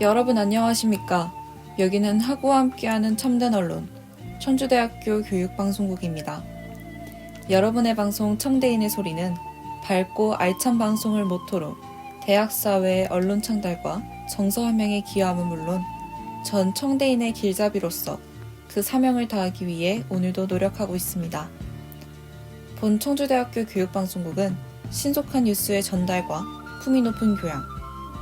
여러분 안녕하십니까? 여기는 하구와 함께하는 참된 언론, 천주대학교 교육방송국입니다. 여러분의 방송 청대인의 소리는 밝고 알찬 방송을 모토로 대학사회의 언론 창달과 정서 함양에 기여함은 물론 전 청대인의 길잡이로서 그 사명을 다하기 위해 오늘도 노력하고 있습니다. 본 청주대학교 교육방송국은 신속한 뉴스의 전달과 품위 높은 교양,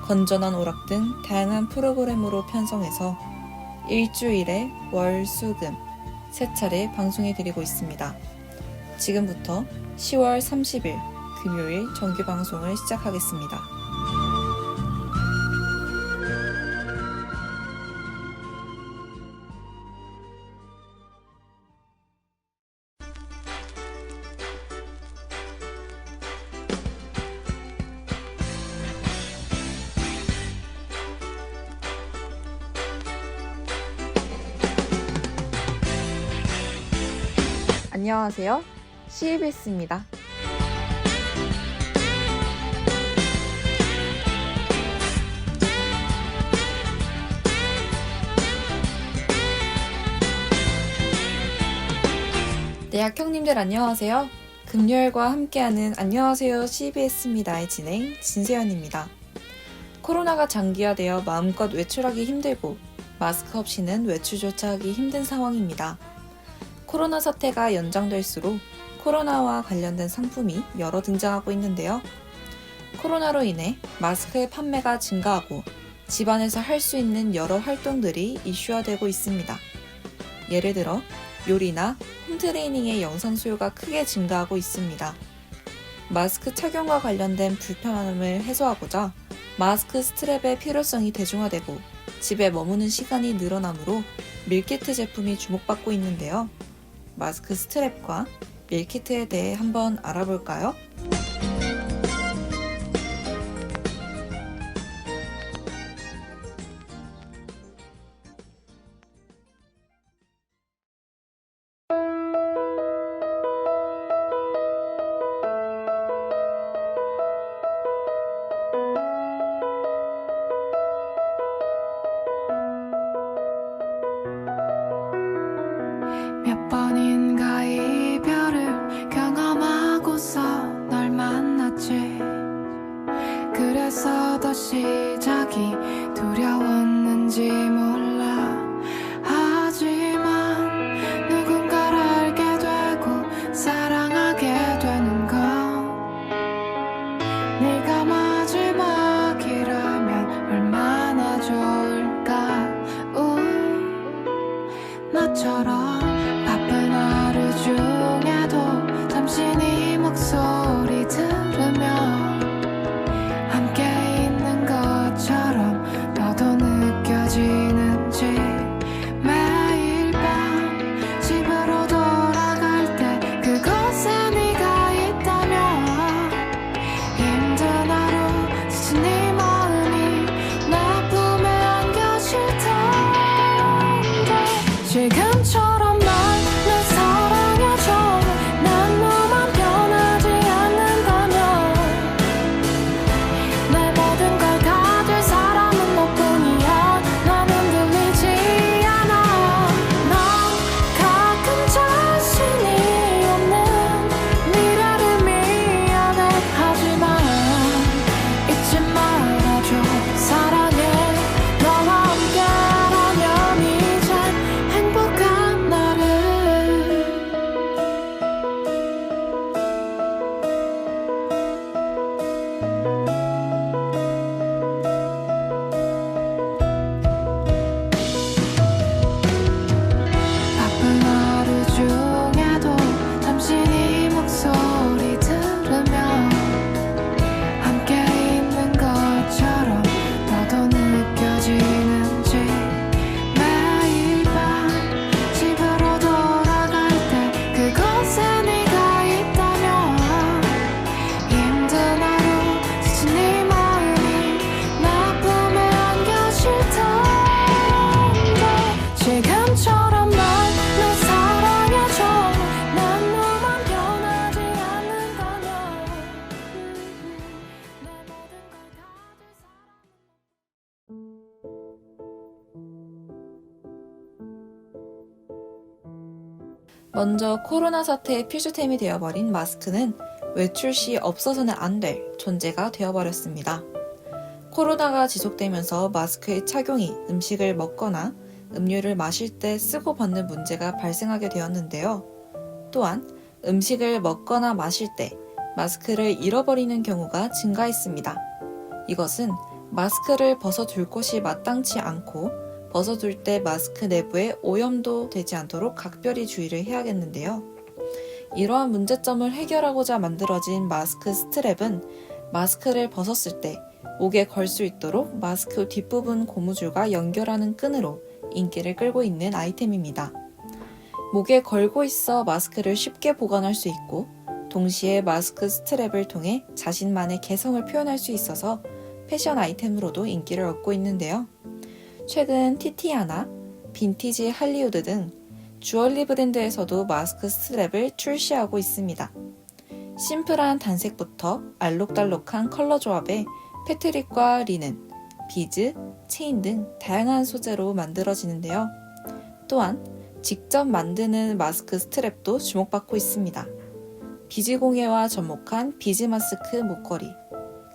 건전한 오락 등 다양한 프로그램으로 편성해서 일주일에 월, 수, 금 세 차례 방송해드리고 있습니다. 지금부터 10월 30일 금요일 정규 방송을 시작하겠습니다. 안녕하세요. CBS입니다. 대학 형님들 안녕하세요. 금요일과 함께하는 안녕하세요 CBS입니다의 진행 진세연입니다. 코로나가 장기화되어 마음껏 외출하기 힘들고 마스크 없이는 외출조차 하기 힘든 상황입니다. 코로나 사태가 연장될수록 코로나와 관련된 상품이 여러 등장하고 있는데요. 코로나로 인해 마스크의 판매가 증가하고 집안에서 할 수 있는 여러 활동들이 이슈화되고 있습니다. 예를 들어 요리나 홈트레이닝의 영상 수요가 크게 증가하고 있습니다. 마스크 착용과 관련된 불편함을 해소하고자 마스크 스트랩의 필요성이 대중화되고 집에 머무는 시간이 늘어나므로 밀키트 제품이 주목받고 있는데요. 마스크 스트랩과 밀키트에 대해 한번 알아볼까요? 몇 번인가 이별을 경험하고서 널 만났지. 그래서 더 시작이 두려웠는지 몰라. 하지만 누군가를 알게 되고 사랑하게 되는 건 네가 마지막이라면 얼마나 좋을까. 나처럼 바쁜 하루 중에도 잠시 네 목소리 들으며 함께 있는 것처럼 너도 느껴지는지. 매일 밤 집으로 돌아갈 때 그곳에 네가 있다면 힘든 하루 지친 네 마음이 내 품에 안겨질 텐데 지금처럼 날 사랑해줘. 난 너만 변하지 않는다면 내 모든 걸 가질 사람은 너뿐이야. 난 흔들리지 않아. 난 가끔 자신이 없는 미래를 미안해하지만 잊지 말아줘. 사랑해. 너와 함께라면 이젠 행복한 날 먼저 코로나 사태의 필수템이 되어버린 마스크는 외출 시 없어서는 안 될 존재가 되어버렸습니다. 코로나가 지속되면서 마스크의 착용이 음식을 먹거나 음료를 마실 때 쓰고 벗는 문제가 발생하게 되었는데요. 또한 음식을 먹거나 마실 때 마스크를 잃어버리는 경우가 증가했습니다. 이것은 마스크를 벗어둘 곳이 마땅치 않고 벗어둘 때 마스크 내부에 오염도 되지 않도록 각별히 주의를 해야겠는데요. 이러한 문제점을 해결하고자 만들어진 마스크 스트랩은 마스크를 벗었을 때 목에 걸 수 있도록 마스크 뒷부분 고무줄과 연결하는 끈으로 인기를 끌고 있는 아이템입니다. 목에 걸고 있어 마스크를 쉽게 보관할 수 있고 동시에 마스크 스트랩을 통해 자신만의 개성을 표현할 수 있어서 패션 아이템으로도 인기를 얻고 있는데요. 최근 티티아나, 빈티지 할리우드 등 주얼리 브랜드에서도 마스크 스트랩을 출시하고 있습니다. 심플한 단색부터 알록달록한 컬러 조합에 패트릭과 리넨, 비즈, 체인 등 다양한 소재로 만들어지는데요. 또한 직접 만드는 마스크 스트랩도 주목받고 있습니다. 비즈 공예와 접목한 비즈 마스크 목걸이,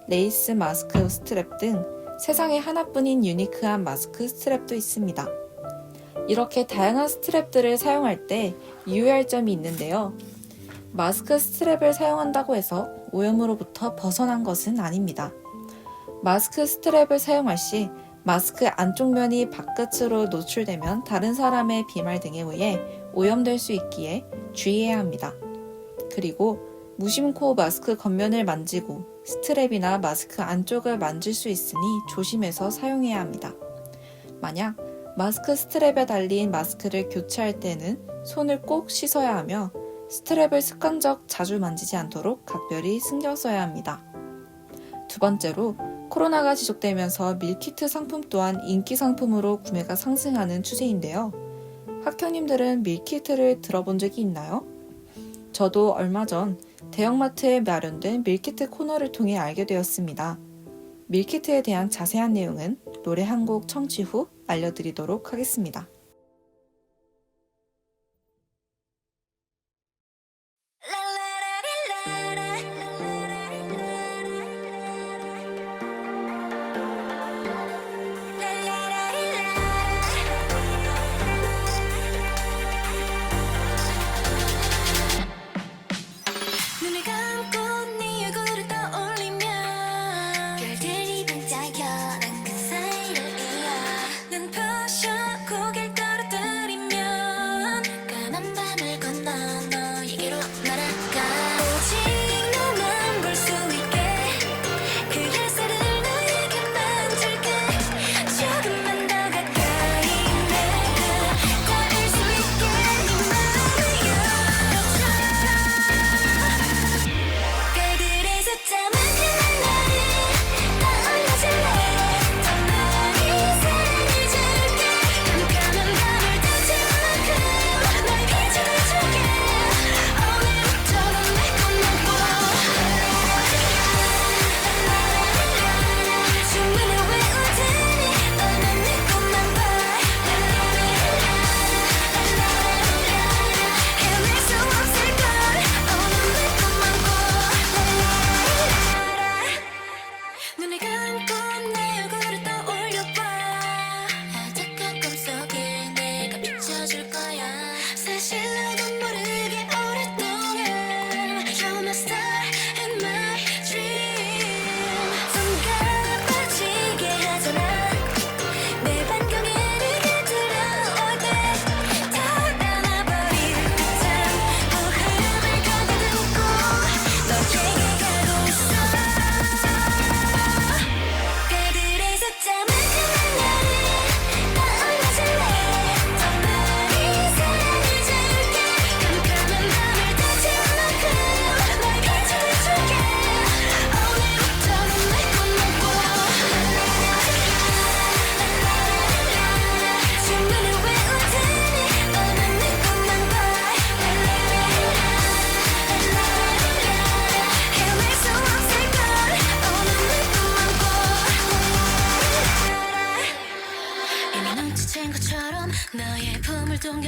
레이스 마스크 스트랩 등 세상에 하나뿐인 유니크한 마스크 스트랩도 있습니다. 이렇게 다양한 스트랩들을 사용할 때 유의할 점이 있는데요. 마스크 스트랩을 사용한다고 해서 오염으로부터 벗어난 것은 아닙니다. 마스크 스트랩을 사용할 시 마스크 안쪽 면이 바깥으로 노출되면 다른 사람의 비말 등에 의해 오염될 수 있기에 주의해야 합니다. 그리고 무심코 마스크 겉면을 만지고 스트랩이나 마스크 안쪽을 만질 수 있으니 조심해서 사용해야 합니다. 만약 마스크 스트랩에 달린 마스크를 교체할 때는 손을 꼭 씻어야 하며 스트랩을 습관적 자주 만지지 않도록 각별히 신경 써야 합니다. 두 번째로 코로나가 지속되면서 밀키트 상품 또한 인기 상품으로 구매가 상승하는 추세인데요. 학형님들은 밀키트를 들어본 적이 있나요? 저도 얼마 전 대형마트에 마련된 밀키트 코너를 통해 알게 되었습니다. 밀키트에 대한 자세한 내용은 노래 한 곡 청취 후 알려드리도록 하겠습니다. 눈을 감고 네 얼굴을 떠올리면 별들이 반짝여 난 그 사이를 이어 눈 부셔 고개를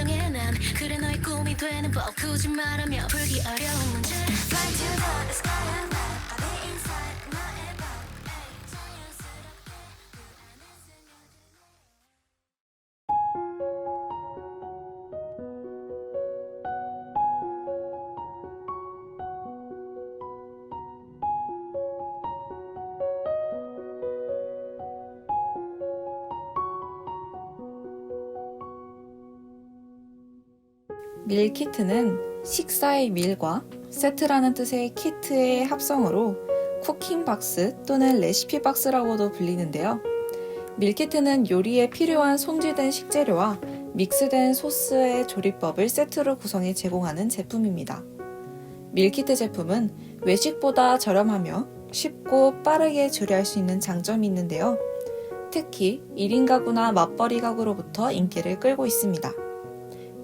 분명해 난 그래 너의 꿈이 되는 법 굳이 말하며 풀기 어려운 문제 Fly to the sky and back I'll be inside 나의 밤 자연스럽게 그 안에 스며드네 밀키트는 식사의 밀과 세트라는 뜻의 키트의 합성어로 쿠킹 박스 또는 레시피 박스라고도 불리는데요. 밀키트는 요리에 필요한 손질된 식재료와 믹스된 소스의 조리법을 세트로 구성해 제공하는 제품입니다. 밀키트 제품은 외식보다 저렴하며 쉽고 빠르게 조리할 수 있는 장점이 있는데요. 특히 1인 가구나 맞벌이 가구로부터 인기를 끌고 있습니다.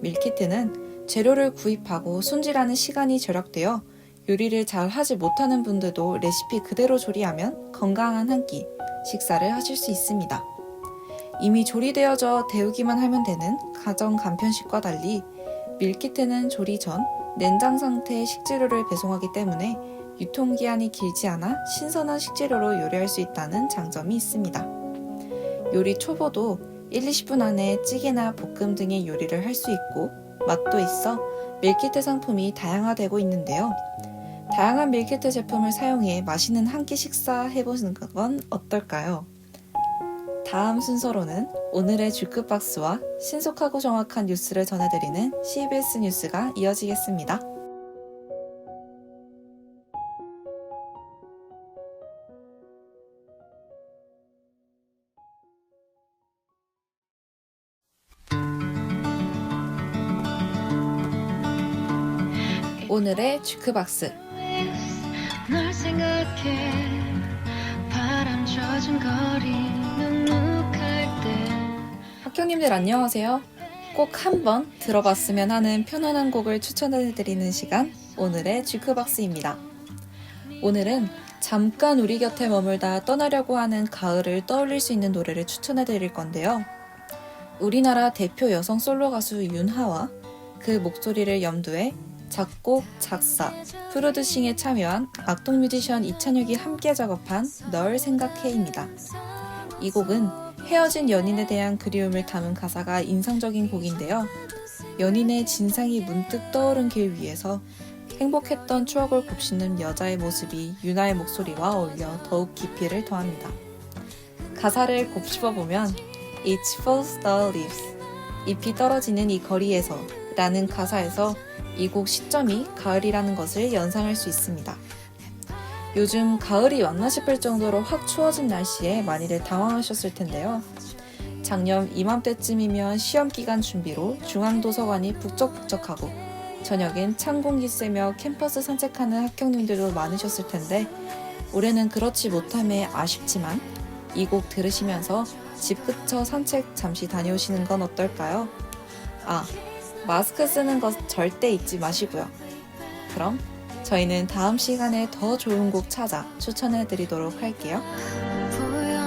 밀키트는 재료를 구입하고 손질하는 시간이 절약되어 요리를 잘 하지 못하는 분들도 레시피 그대로 조리하면 건강한 한 끼 식사를 하실 수 있습니다. 이미 조리되어져 데우기만 하면 되는 가정 간편식과 달리 밀키트는 조리 전 냉장 상태의 식재료를 배송하기 때문에 유통기한이 길지 않아 신선한 식재료로 요리할 수 있다는 장점이 있습니다. 요리 초보도 1-20분 안에 찌개나 볶음 등의 요리를 할 수 있고 맛도 있어 밀키트 상품이 다양화되고 있는데요. 다양한 밀키트 제품을 사용해 맛있는 한 끼 식사 해보시는 건 어떨까요? 다음 순서로는 오늘의 주크박스와 신속하고 정확한 뉴스를 전해드리는 CBS 뉴스가 이어지겠습니다. 오늘의 주크박스. 널 생각해 바람 젖은 거리 눅눅할 때 학교님들 안녕하세요. 꼭 한번 들어봤으면 하는 편안한 곡을 추천해드리는 시간, 오늘의 주크박스입니다. 오늘은 잠깐 우리 곁에 머물다 떠나려고 하는 가을을 떠올릴 수 있는 노래를 추천해드릴 건데요. 우리나라 대표 여성 솔로 가수 윤하와 그 목소리를 염두에 작곡, 작사, 프로듀싱에 참여한 악동 뮤지션 이찬혁이 함께 작업한 널 생각해입니다. 이 곡은 헤어진 연인에 대한 그리움을 담은 가사가 인상적인 곡인데요. 연인의 진상이 문득 떠오른 길 위에서 행복했던 추억을 곱씹는 여자의 모습이 윤하의 목소리와 어울려 더욱 깊이를 더합니다. 가사를 곱씹어보면 It falls the leaves, 잎이 떨어지는 이 거리에서 라는 가사에서 이 곡 시점이 가을이라는 것을 연상할 수 있습니다. 요즘 가을이 왔나 싶을 정도로 확 추워진 날씨에 많이들 당황하셨을 텐데요. 작년 이맘때쯤이면 시험기간 준비로 중앙도서관이 북적북적하고 저녁엔 찬 공기 쐬며 캠퍼스 산책하는 학생님들도 많으셨을 텐데 올해는 그렇지 못함에 아쉽지만 이 곡 들으시면서 집 근처 산책 잠시 다녀오시는 건 어떨까요? 마스크 쓰는 것 절대 잊지 마시고요. 그럼 저희는 다음 시간에 더 좋은 곡 찾아 추천해 드리도록 할게요. 보여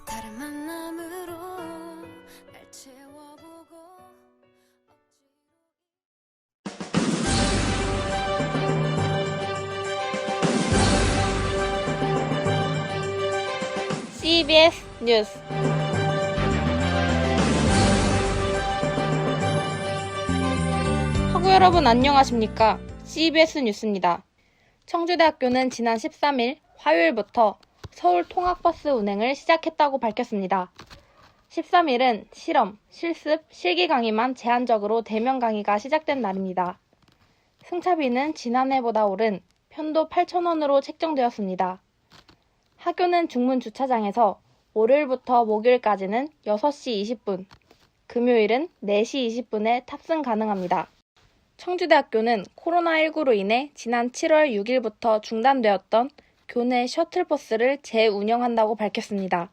다른 만남으로 날 채워보고 CBS 뉴스. 학우 여러분 안녕하십니까? CBS 뉴스입니다. 청주대학교는 지난 13일 화요일부터 서울 통학버스 운행을 시작했다고 밝혔습니다. 13일은 실험, 실습, 실기 강의만 제한적으로 대면 강의가 시작된 날입니다. 승차비는 지난해보다 오른 편도 8,000원으로 책정되었습니다. 학교는 중문 주차장에서 월요일부터 목요일까지는 6시 20분, 금요일은 4시 20분에 탑승 가능합니다. 청주대학교는 코로나19로 인해 지난 7월 6일부터 중단되었던 교내 셔틀버스를 재운영한다고 밝혔습니다.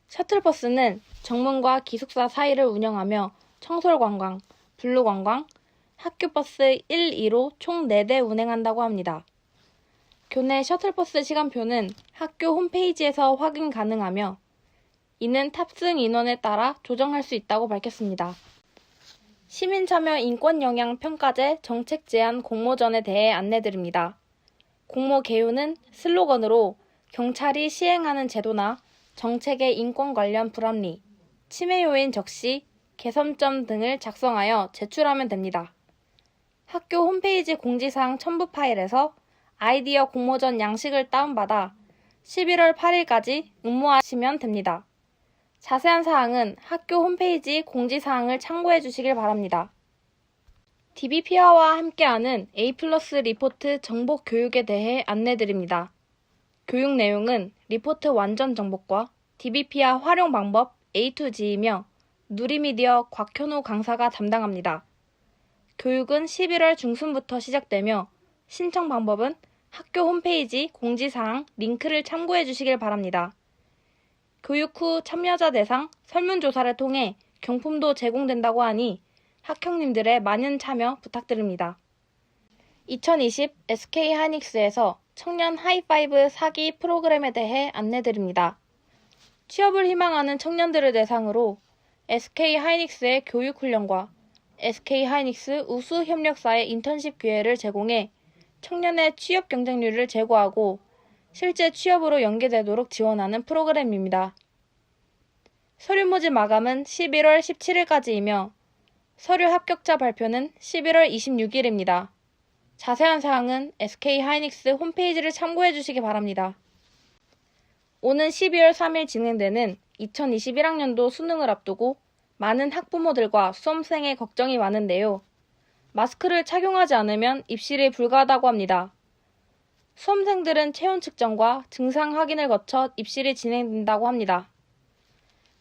셔틀버스는 정문과 기숙사 사이를 운영하며 청솔관광, 블루관광, 학교버스 1, 2로 총 4대 운행한다고 합니다. 교내 셔틀버스 시간표는 학교 홈페이지에서 확인 가능하며 이는 탑승 인원에 따라 조정할 수 있다고 밝혔습니다. 시민참여 인권영향평가제 정책 제안 공모전에 대해 안내드립니다. 공모 개요는 슬로건으로 경찰이 시행하는 제도나 정책의 인권 관련 불합리, 침해 요인 적시, 개선점 등을 작성하여 제출하면 됩니다. 학교 홈페이지 공지사항 첨부 파일에서 아이디어 공모전 양식을 다운받아 11월 8일까지 응모하시면 됩니다. 자세한 사항은 학교 홈페이지 공지사항을 참고해 주시길 바랍니다. DBPR와 함께하는 A+ 리포트 정보 교육에 대해 안내드립니다. 교육 내용은 리포트 완전 정복과 DBPR 활용 방법 A to G이며 누리미디어 곽현우 강사가 담당합니다. 교육은 11월 중순부터 시작되며 신청 방법은 학교 홈페이지 공지사항 링크를 참고해 주시길 바랍니다. 교육 후 참여자 대상 설문조사를 통해 경품도 제공된다고 하니 학형님들의 많은 참여 부탁드립니다. 2020 SK하이닉스에서 청년 하이파이브 사기 프로그램에 대해 안내드립니다. 취업을 희망하는 청년들을 대상으로 SK하이닉스의 교육훈련과 SK하이닉스 우수협력사의 인턴십 기회를 제공해 청년의 취업 경쟁률을 제고하고 실제 취업으로 연계되도록 지원하는 프로그램입니다. 서류 모집 마감은 11월 17일까지이며 서류 합격자 발표는 11월 26일입니다. 자세한 사항은 SK하이닉스 홈페이지를 참고해 주시기 바랍니다. 오는 12월 3일 진행되는 2021학년도 수능을 앞두고 많은 학부모들과 수험생의 걱정이 많은데요. 마스크를 착용하지 않으면 입실이 불가하다고 합니다. 수험생들은 체온 측정과 증상 확인을 거쳐 입실이 진행된다고 합니다.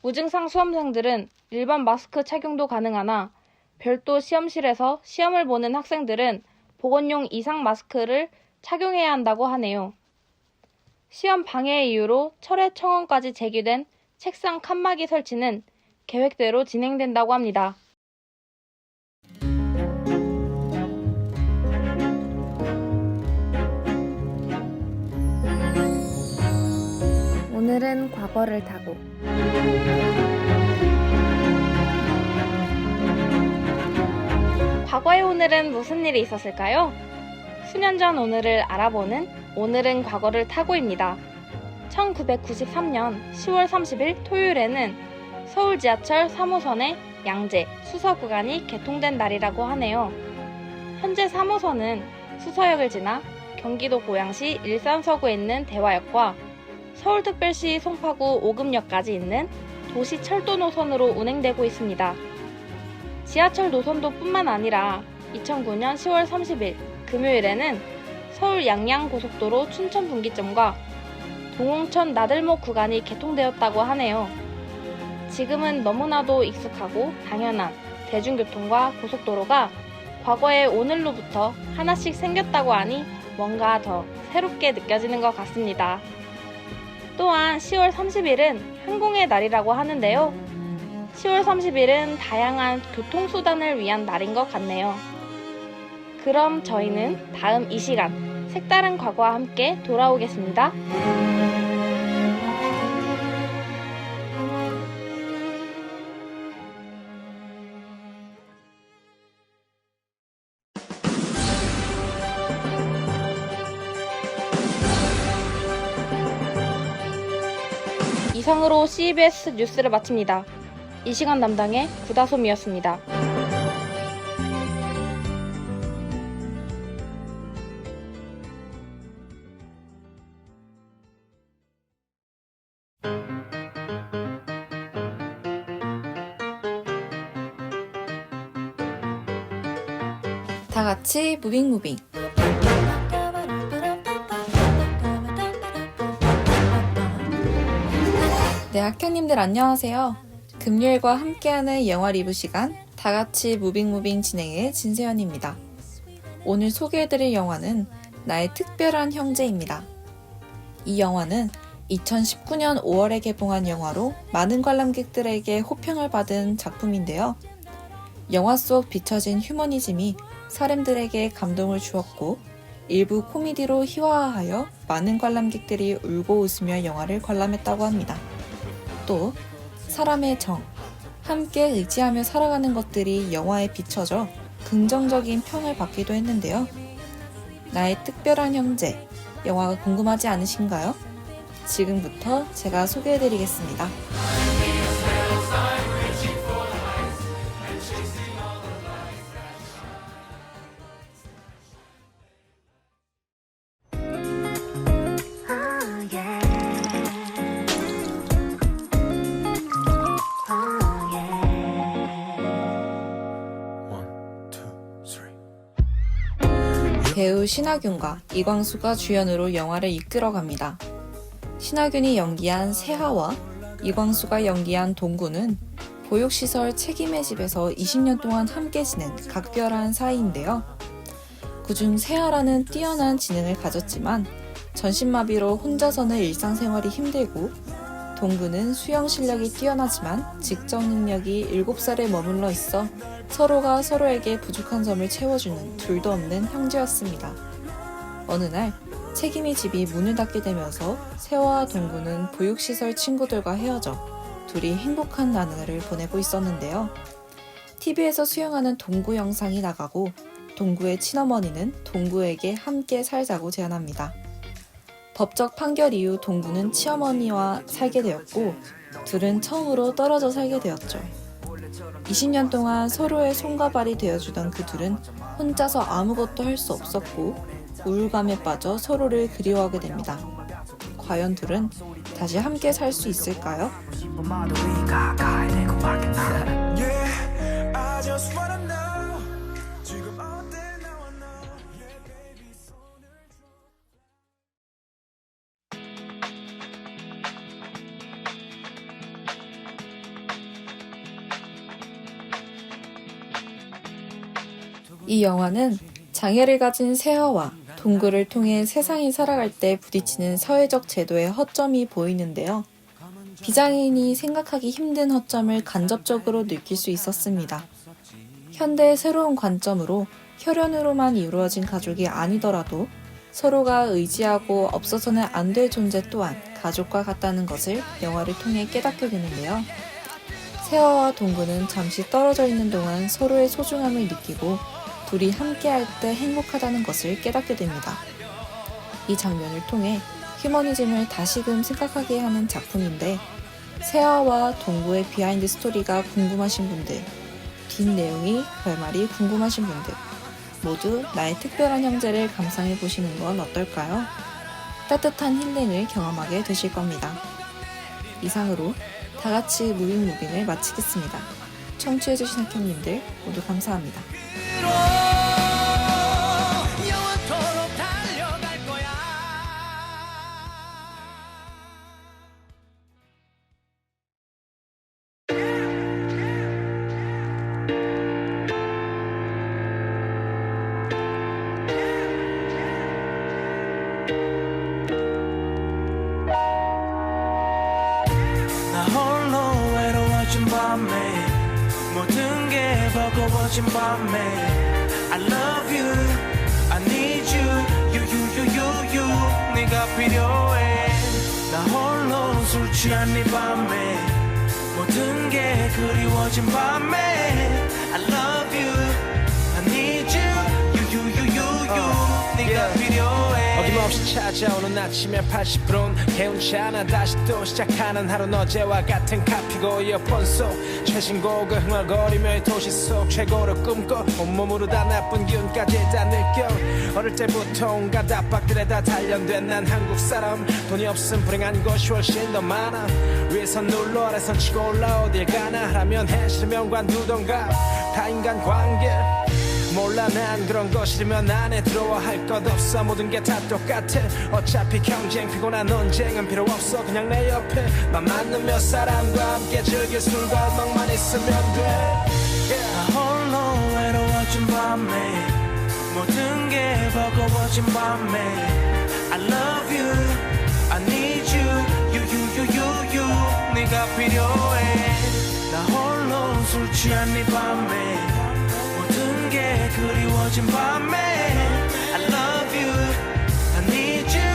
무증상 수험생들은 일반 마스크 착용도 가능하나 별도 시험실에서 시험을 보는 학생들은 보건용 이상 마스크를 착용해야 한다고 하네요. 시험 방해의 이유로 철회 청원까지 제기된 책상 칸막이 설치는 계획대로 진행된다고 합니다. 오늘은 과거를 타고 과거의 오늘은 무슨 일이 있었을까요? 수년 전 오늘을 알아보는 오늘은 과거를 타고입니다. 1993년 10월 30일 토요일에는 서울 지하철 3호선의 양재, 수서 구간이 개통된 날이라고 하네요. 현재 3호선은 수서역을 지나 경기도 고양시 일산 서구에 있는 대화역과 서울특별시 송파구 오금역까지 있는 도시철도 노선으로 운행되고 있습니다. 지하철 노선도 뿐만 아니라 2009년 10월 30일 금요일에는 서울 양양고속도로 춘천분기점과 동홍천 나들목 구간이 개통되었다고 하네요. 지금은 너무나도 익숙하고 당연한 대중교통과 고속도로가 과거의 오늘로부터 하나씩 생겼다고 하니 뭔가 더 새롭게 느껴지는 것 같습니다. 또한 10월 30일은 항공의 날이라고 하는데요. 10월 30일은 다양한 교통수단을 위한 날인 것 같네요. 그럼 저희는 다음 이 시간 색다른 과거와 함께 돌아오겠습니다. 이상으로 CBS 뉴스를 마칩니다. 이 시간 담당의 구다솜이었습니다. 다 같이 무빙무빙. 네, 학형님들 안녕하세요. 금요일과 함께하는 영화 리뷰 시간 다 같이 무빙무빙 진행의 진세연입니다. 오늘 소개해드릴 영화는 나의 특별한 형제입니다. 이 영화는 2019년 5월에 개봉한 영화로 많은 관람객들에게 호평을 받은 작품인데요. 영화 속 비춰진 휴머니즘이 사람들에게 감동을 주었고 일부 코미디로 희화화하여 많은 관람객들이 울고 웃으며 영화를 관람했다고 합니다. 또 사람의 정, 함께 의지하며 살아가는 것들이 영화에 비춰져 긍정적인 평을 받기도 했는데요. 나의 특별한 형제, 영화가 궁금하지 않으신가요? 지금부터 제가 소개해드리겠습니다. Oh yeah. Oh yeah. One, two, three. 배우 신하균과 이광수가 주연으로 영화를 이끌어갑니다. 신하균이 연기한 세하와 이광수가 연기한 동구는 보육시설 책임의 집에서 20년 동안 함께 지낸 각별한 사이인데요. 그중 세하라는 뛰어난 지능을 가졌지만 전신마비로 혼자서는 일상생활이 힘들고, 동구는 수영 실력이 뛰어나지만 직접 능력이 7살에 머물러 있어 서로가 서로에게 부족한 점을 채워주는 둘도 없는 형제였습니다. 어느 날 책임의 집이 문을 닫게 되면서 세화와 동구는 보육시설 친구들과 헤어져 둘이 행복한 나날을 보내고 있었는데요. TV에서 수영하는 동구 영상이 나가고 동구의 친어머니는 동구에게 함께 살자고 제안합니다. 법적 판결 이후 동구는 친어머니와 살게 되었고 둘은 처음으로 떨어져 살게 되었죠. 20년 동안 서로의 손과 발이 되어주던 그 둘은 혼자서 아무것도 할 수 없었고 우울감에 빠져 서로를 그리워하게 됩니다. 과연 둘은 다시 함께 살 수 있을까요? Yeah, I just wanna know. 지금 어때 나와 너? Yeah, baby, 손을 이 영화는 장애를 가진 세아와 동구를 통해 세상이 살아갈 때 부딪히는 사회적 제도의 허점이 보이는데요. 비장애인이 생각하기 힘든 허점을 간접적으로 느낄 수 있었습니다. 현대의 새로운 관점으로 혈연으로만 이루어진 가족이 아니더라도 서로가 의지하고 없어서는 안 될 존재 또한 가족과 같다는 것을 영화를 통해 깨닫게 되는데요. 세아와 동구는 잠시 떨어져 있는 동안 서로의 소중함을 느끼고 둘이 함께할 때 행복하다는 것을 깨닫게 됩니다. 이 장면을 통해 휴머니즘을 다시금 생각하게 하는 작품인데, 세아와 동구의 비하인드 스토리가 궁금하신 분들, 뒷내용이 결말이 궁금하신 분들 모두 나의 특별한 형제를 감상해 보시는 건 어떨까요? 따뜻한 힐링을 경험하게 되실 겁니다. 이상으로 다같이 무빙무빙을 마치겠습니다. 청취해주신 학형님들 모두 감사합니다. 영원토록 달려갈 거야. 나 홀로 외로워진 밤에 모든 게 버거워진 밤에 I love you, I need you, you 네가 필요해. 나 홀로 술 취한 이 밤에 모든 게 그리워진 밤에 I love you, I need you, 네가 필요해. 어김없이 찾아오는 아침에 80%는 개운치 않아. 다시 또 시작하는 하루는 어제와 같은 카피고 이어폰 속 최신곡을 흥얼거리며 이 도시 속 최고를 꿈꿔 온몸으로 다 나쁜 기운까지 다 느껴. 어릴 때부터 온갖 압박들에 다 단련된 난 한국 사람. 돈이 없음 불행한 것이 훨씬 더 많아. 위에선 눌러 아래선 치고 올라 어딜 가나. 하라면 해 싫으면 관두던가. 다 인간관계 몰라 난 그런 거 싫으면 안에 들어와 할 것 없어. 모든 게 다 똑같아. 어차피 경쟁 피곤한 논쟁은 필요 없어. 그냥 내 옆에 맘 맞는 몇 사람과 함께 즐길 술과 음악만 있으면 돼. 나 홀로 외로워진 밤에 모든 게 버거워진 밤에 I love you, I need you, 네가 필요해. 나 홀로 술 취한 이 밤에 모든 게 그리워진 밤에 I love you, I need you,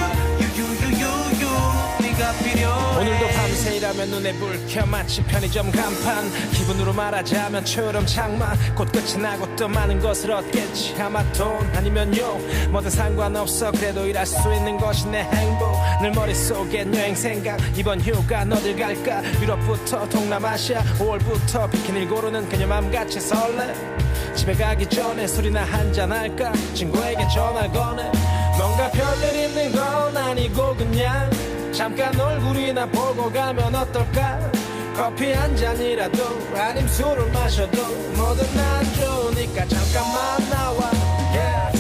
네가 필요해. 오늘도 밤새 일하고 가면 눈에 불 켜 마치 편의점 간판 기분으로 말하자면 초여름 장마 곧 끝이 나고 또 많은 것을 얻겠지 아마 돈 아니면 욕 뭐든 상관없어 그래도 일할 수 있는 것이 내 행복 늘 머릿속엔 여행 생각 이번 휴가 어딜 갈까 유럽부터 동남아시아 5월부터 비키니를 고르는 그녀 맘같이 설레 집에 가기 전에 술이나 한잔할까 친구에게 전화를 거네 뭔가 별일 있는 건 아니고 그냥 잠깐 얼굴이나 보고 가면 어떨까 커피 한 잔이라도 아님 술을 마셔도 뭐든 안 좋으니까 잠깐만 나와 yeah.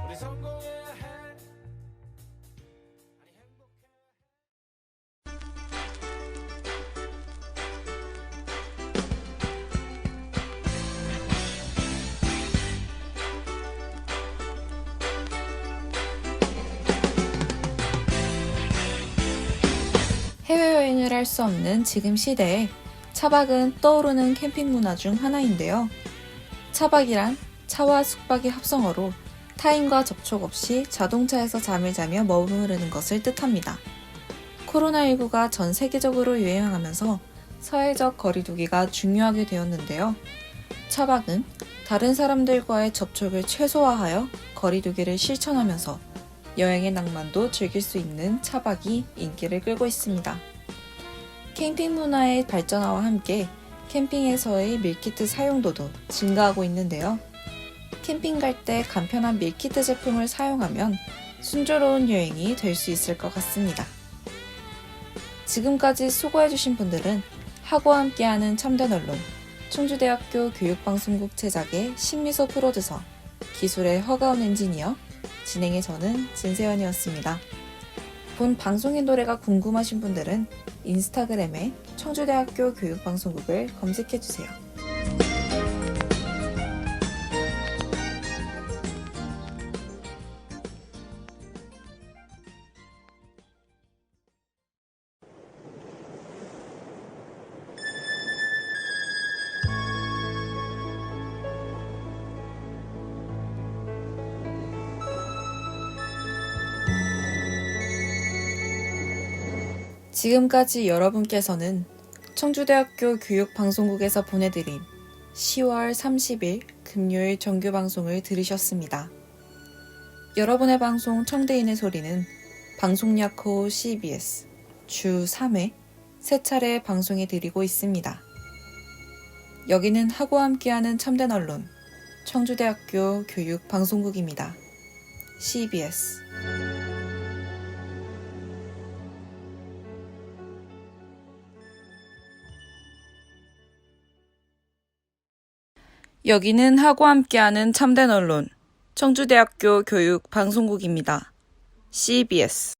우리 성공해야 해 아니 행복해 해외여행을 할 수 없는 지금 시대에 차박은 떠오르는 캠핑 문화 중 하나인데요. 차박이란 차와 숙박의 합성어로 타인과 접촉 없이 자동차에서 잠을 자며 머무르는 것을 뜻합니다. 코로나19가 전 세계적으로 유행하면서 사회적 거리두기가 중요하게 되었는데요. 차박은 다른 사람들과의 접촉을 최소화하여 거리두기를 실천하면서 여행의 낭만도 즐길 수 있는 차박이 인기를 끌고 있습니다. 캠핑 문화의 발전화와 함께 캠핑에서의 밀키트 사용도도 증가하고 있는데요. 캠핑 갈 때 간편한 밀키트 제품을 사용하면 순조로운 여행이 될 수 있을 것 같습니다. 지금까지 수고해주신 분들은 하고 함께하는 참된 언론, 청주대학교 교육방송국 제작의 신미소 프로듀서, 기술의 허가운 엔지니어, 진행의 저는 진세연이었습니다. 본 방송의 노래가 궁금하신 분들은 인스타그램에 청주대학교 교육방송국을 검색해주세요. 지금까지 여러분께서는 청주대학교 교육방송국에서 보내드린 10월 30일 금요일 정규방송을 들으셨습니다. 여러분의 방송 청대인의 소리는 방송약호 CBS 주 3회 3차례 방송해드리고 있습니다. 여기는 하고 함께하는 참된 언론 청주대학교 교육방송국입니다. CBS 여기는 하고 함께하는 참된 언론 청주대학교 교육방송국입니다. CBS